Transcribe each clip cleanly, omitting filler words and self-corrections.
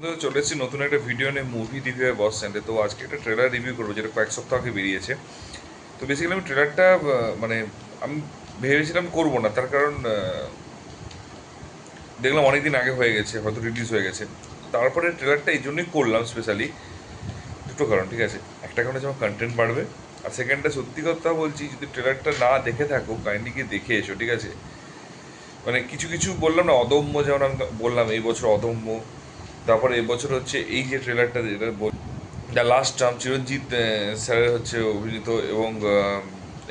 তো চলে এসেছি নতুন একটা ভিডিও নিয়ে মুভি রিভিউ বস স্ট্যান্ডে। তো আজকে একটা ট্রেলার রিভিউ করবো যেটা কয়েক সপ্তাহ আগে বেরিয়েছে। তো বেসিক্যালি আমি ট্রেলারটা মানে আমি ভেবেছিলাম করবো না, তার কারণ দেখলাম অনেক দিন আগে হয়ে গেছে, হয়তো রিলিজ হয়ে গেছে। তারপরে ট্রেলারটা এই জন্যই করলাম স্পেশালি, দুটো কারণ। ঠিক আছে, একটা কারণে যেমন কন্টেন্ট বাড়বে, আর সেকেন্ডটা সত্যি কথা বলছি, যদি ট্রেলারটা না দেখে থাকো কাইন্ডলি গিয়ে দেখে এসো। ঠিক আছে, মানে কিছু কিছু বললাম না, অদম্য, যেমন আমি বললাম এই বছর অদম্য, তারপরে এবছর হচ্ছে এই যে ট্রেলারটা যেটা দ্য লাস্ট ট্রাম্প, চিরঞ্জিত স্যারের হচ্ছে অভিনীত, এবং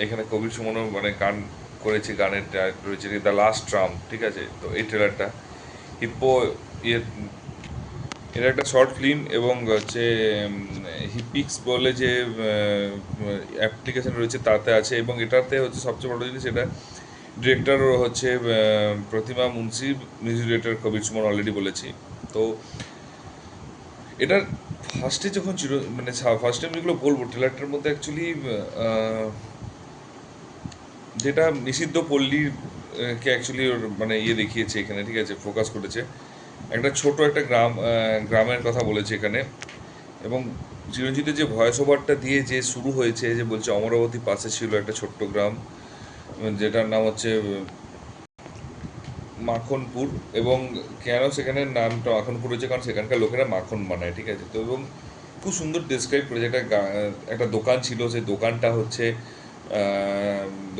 এখানে কবির সুমনও মানে গান করেছে, গানের রয়েছে দ্য লাস্ট ট্রাম্প। ঠিক আছে, তো এই ট্রেলারটা হিপ্পো ইয়ে, এটা একটা শর্ট ফিল্ম, এবং হচ্ছে হিপিক্স বলে যে অ্যাপ্লিকেশন রয়েছে তাতে আছে, এবং এটাতে হচ্ছে সবচেয়ে বড় জিনিস, এটা ডিরেক্টর হচ্ছে প্রতিমা Munshi, music director Kabir Suman already বলেছি। তো এটার ফার্স্টে যখন মানে ফার্স্ট টাইম যেগুলো বলবো ট্রেলারটার মধ্যে অ্যাকচুয়ালি যেটা নিষিদ্ধ পল্লী কে অ্যাকচুয়ালি ওর মানে ইয়ে দেখিয়েছে এখানে। ঠিক আছে, ফোকাস করেছে একটা ছোট একটা গ্রামের কথা বলেছে এখানে। এবং চিরঞ্জিতের যে ভয়েস ওভারটা দিয়ে যে শুরু হয়েছে, যে বলছে অমরাবতী পাশে ছিল একটা ছোট্ট গ্রাম, যেটার নাম হচ্ছে মাখনপুর। এবং কেন সেখানে নামটা মাখনপুর হয়েছে, কারণ সেখানকার লোকেরা মাখন বানায়। ঠিক আছে, তো এবং খুব সুন্দর ডেসক্রাইব করেছে। একটা দোকান ছিল, সেই দোকানটা হচ্ছে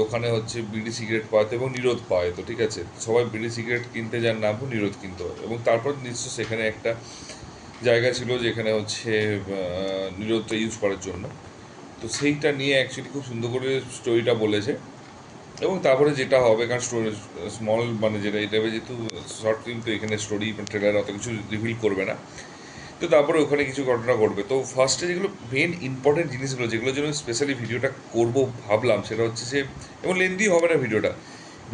দোকানে হচ্ছে বিড়ি সিগারেট পাওয়া যেত এবং নিরোধ পাওয়া যেত। ঠিক আছে, সবাই বিড়ি সিগারেট কিনতে যান, নামও নিরোধ কিনতে হয়। এবং তারপর নিশ্চয় সেখানে একটা জায়গা ছিল যেখানে হচ্ছে নিরোধটা ইউজ করার জন্য। তো সেইটা নিয়ে অ্যাকচুয়ালি খুব সুন্দর করে স্টোরিটা বলেছে। এবং তারপরে যেটা হবে, কারণ স্টোরি স্মল মানে যেটা এটা যেহেতু শর্ট ফিল্ম, তো এখানে স্টোরি ট্রেলার অত কিছু রিভিল করবে না। তো তারপরে ওখানে কিছু ঘটনা ঘটবে। তো ফার্স্টে যেগুলো মেন ইম্পর্টেন্ট জিনিসগুলো, যেগুলোর জন্য স্পেশালি ভিডিওটা করবো ভাবলাম, সেটা হচ্ছে যে, এবং লেন্দি হবে না ভিডিওটা।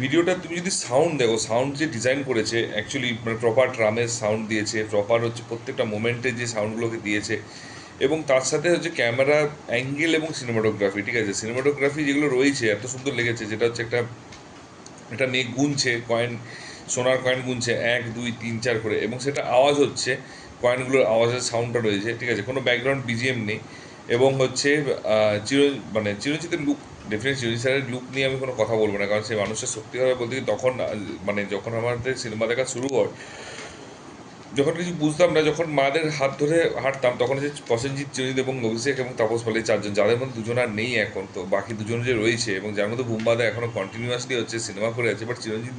ভিডিওটা তুমি যদি সাউন্ড দেখো, সাউন্ড যে ডিজাইন করেছে অ্যাকচুয়ালি, মানে প্রপার ড্রামের সাউন্ড দিয়েছে, প্রপার হচ্ছে প্রত্যেকটা মোমেন্টের যে সাউন্ডগুলোকে দিয়েছে, এবং তার সাথে হচ্ছে ক্যামেরা অ্যাঙ্গেল এবং সিনেমাটোগ্রাফি। ঠিক আছে, সিনেমাটোগ্রাফি যেগুলো রয়েছে এত সুন্দর লেগেছে, যেটা হচ্ছে একটা একটা মেয়ে গুনছে কয়েন, সোনার কয়েন গুনছে 1 2 3 4 করে, এবং সেটা আওয়াজ হচ্ছে, কয়েনগুলোর আওয়াজের সাউন্ডটা রয়েছে। ঠিক আছে, কোনো ব্যাকগ্রাউন্ড বিজিএম নেই। এবং হচ্ছে চির মানে চিরঞ্জিতের লুক, ডেফিনেটলি চিরঞ্জিত স্যারের লুক নিয়ে আমি কোনো কথা বলবো না, কারণ সেই মানুষের সত্যিকার বলতে কি তখন মানে যখন আমাদের সিনেমা দেখা শুরু হয়, যখন কিছু বুঝতাম না, যখন মাদের হাত ধরে হাঁটতাম, তখন যে প্রসেনজিৎ, চিরঞ্জিত এবং অভিষেক এবং তাপস পাল, এই চারজন, যাদের মধ্যে দুজন আর নেই এখন, তো বাকি দুজন যে রয়েছে, এবং যার মধ্যে বুম্বাদা এখনও কন্টিনিউয়াসলি হচ্ছে সিনেমা করে আছে। বাট চিরঞ্জিত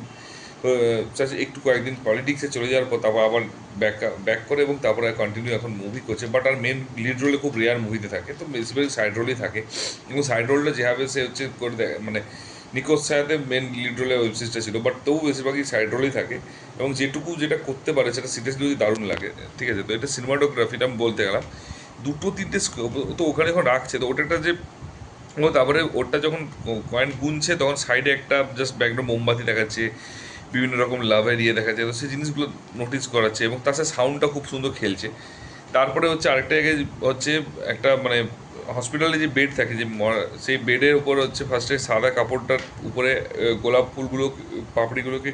একটু কয়েকদিন পলিটিক্সে চলে যাওয়ার পর তারপর আবার ব্যাক ব্যাক করে, এবং তারপরে কন্টিনিউ এখন মুভি করছে। বাট আর মেন লিড রোলে খুব রেয়ার মুভিতে থাকে, তো বেশিরভাগ সাইড রোলেই থাকে। এবং সাইড রোলটা যেভাবে সে হচ্ছে করে দেয়, মানে নিকোজ সায়াতে মেন লিড রোলে ওয়েব সিরিজটা ছিল, বাট তবু বেশিরভাগই সাইড রোলেই থাকে। এবং যেটুকু যেটা করতে পারে সেটা সিরিয়াসলি যদি দারুণ লাগে। ঠিক আছে, তো এটা সিনেমাটোগ্রাফিটা আমি বলতে গেলাম, দুটো তিনটে তো ওখানে এখন রাখছে, তো ওটা যে ও তারপরে ওটা যখন কয়েন গুনছে, তখন সাইডে একটা জাস্ট ব্যাকগ্রাউন্ড মোমবাতি দেখাচ্ছে, বিভিন্ন রকম লাভের ইয়ে দেখাচ্ছে, তো সেই জিনিসগুলো নোটিস করাচ্ছে, এবং তার সাথে সাউন্ডটা খুব সুন্দর খেলছে। তারপরে হচ্ছে আরেকটা জায়গায় হচ্ছে একটা মানে হসপিটালে যে বেড থাকে, যে সেই বেডের উপর হচ্ছে ফার্স্টে সাদা কাপড়টার উপরে গোলাপ ফুলগুলো, পাপড়িগুলোকে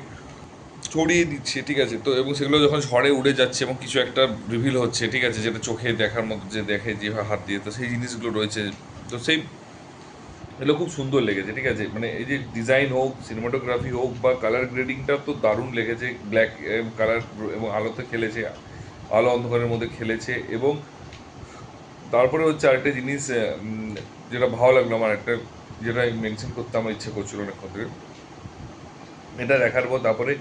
ছড়িয়ে দিচ্ছে। ঠিক আছে, তো এবং সেগুলো যখন ঝড়ে উড়ে যাচ্ছে এবং কিছু একটা রিভিল হচ্ছে। ঠিক আছে, যেটা চোখে দেখার মতো, যে দেখে যেভাবে হাত দিয়ে, তো সেই জিনিসগুলো রয়েছে। তো সেই এগুলো খুব সুন্দর লেগেছে। ঠিক আছে, মানে এই যে ডিজাইন হোক, সিনেমাটোগ্রাফি হোক, বা কালার গ্রেডিংটা তো দারুণ লেগেছে। ব্ল্যাক কালার এবং আলোতে খেলেছে, আলো অন্ধকারের মধ্যে খেলেছে। এবং তারপরে হচ্ছে আরেকটা জিনিস যেটা ভালো লাগলো আমার, একটা যেটা মেনশন করতে আমার ইচ্ছে করছিল অনেক ক্ষেত্রে, এটা দেখার পর তারপরে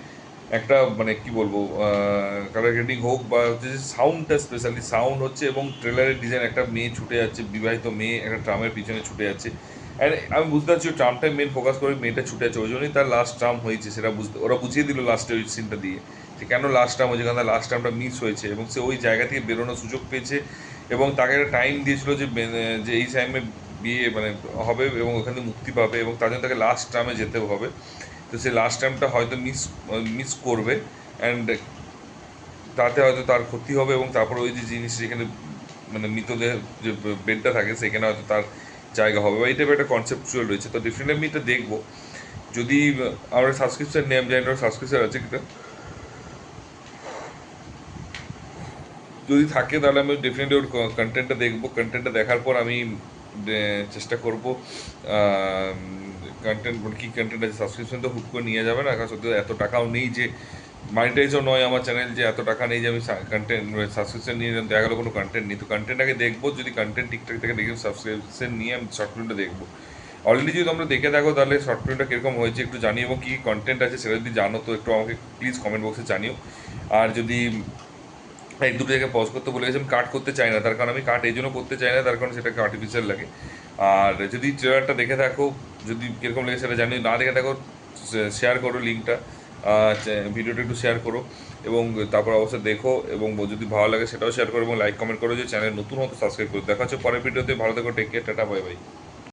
একটা মানে কি বলবো, কালার গ্রেডিং হোক, বা হচ্ছে যে সাউন্ডটা, স্পেশালি সাউন্ড হচ্ছে, এবং ট্রেলারের ডিজাইন, একটা মেয়ে ছুটে যাচ্ছে, বিবাহিত মেয়ে একটা ট্রামের পিছনে ছুটে যাচ্ছে। অ্যান্ড আমি বুঝতে পারছি ট্রামটাই মেন ফোকাস করে, মেয়েটা ছুটে যাচ্ছে, ওই জন্যই তার লাস্ট ট্রাম হয়েছে, সেটা ওরা বুঝিয়ে দিল লাস্টে ওই সিনটা দিয়ে, যে কেন লাস্ট ট্রাম হয়েছে, কারণ তার লাস্ট ট্রামটা মিস হয়েছে, এবং সে ওই জায়গা থেকে বেরোনোর সুযোগ পেয়েছে। এবং তাকে একটা টাইম দিয়েছিল যে যে এই টাইমে বিয়ে মানে হবে, এবং ওখান থেকে মুক্তি পাবে, এবং তার জন্য তাকে লাস্ট ট্রামে যেতে হবে। তো সে লাস্ট টাইমটা হয়তো মিস মিস করবে, অ্যান্ড তাতে হয়তো তার ক্ষতি হবে, এবং তারপরে ওই যে জিনিস যেখানে মানে মৃতদেহ যে বেডটা থাকে, সেখানে হয়তো তার জায়গা হবে, বা এই টাইপের একটা কনসেপচুয়াল রয়েছে। তো ডেফিনেটলি আমি এটা দেখবো। যদি আমার সাবস্ক্রিপশন নেম জানি না, সাবস্ক্রিপশন আছে কিনা। যদি থাকে তাহলে আমি ডেফিনেটলি ওর কন্টেন্টটা দেখবো। কন্টেন্টটা দেখার পর আমি চেষ্টা করবো কন্টেন্ট কী কন্টেন্ট আছে। সাবস্ক্রিপশন তো হুট করে নিয়ে যাবে না, কারণ সত্যি এত টাকাও নেই যে, মানিটাইজও নয় আমার চ্যানেল যে এত টাকা নেই যে আমি কন্টেন্ট সাবস্ক্রিপশন নিয়ে দেখা গেলো কোনো কন্টেন্ট নেই। তো কন্টেন্ট আগে দেখবো, যদি কন্টেন্ট ঠিকঠাক থেকে দেখে সাবস্ক্রিপশন নিয়ে আমি শর্ট ফিল্মটা দেখবো। অলরেডি যদি তোমরা দেখে থাকো তাহলে শর্ট ফিল্মটা কীরকম হয়েছে একটু জানিও, এবং কী কন্টেন্ট আছে সেটা যদি জানো তো একটু আমাকে প্লিজ কমেন্ট বক্সে জানিও। আর যদি এক দুটো জায়গায় পজ করতে বলে গেছি, আমি কাট করতে চাই না, তার কারণ আমি কাট এই জন্য করতে চাই না, তার কারণ সেটাকে আর্টিফিশিয়াল লাগে। আর যদি ট্রেলারটা দেখে থাকো, যদি কীরকম লেগে সেটা জানি, না দেখে থাকো শেয়ার করো লিঙ্কটা, ভিডিওটা একটু শেয়ার করো, এবং তারপর অবশ্যই দেখো, এবং যদি ভালো লাগে সেটাও শেয়ার করো, এবং লাইক কমেন্ট করো, যে চ্যানেল নতুন হতো সাবস্ক্রাইব করো। দেখা হচ্ছে পরের ভিডিওতে, ভালো থেকো, take care, tata, bye by.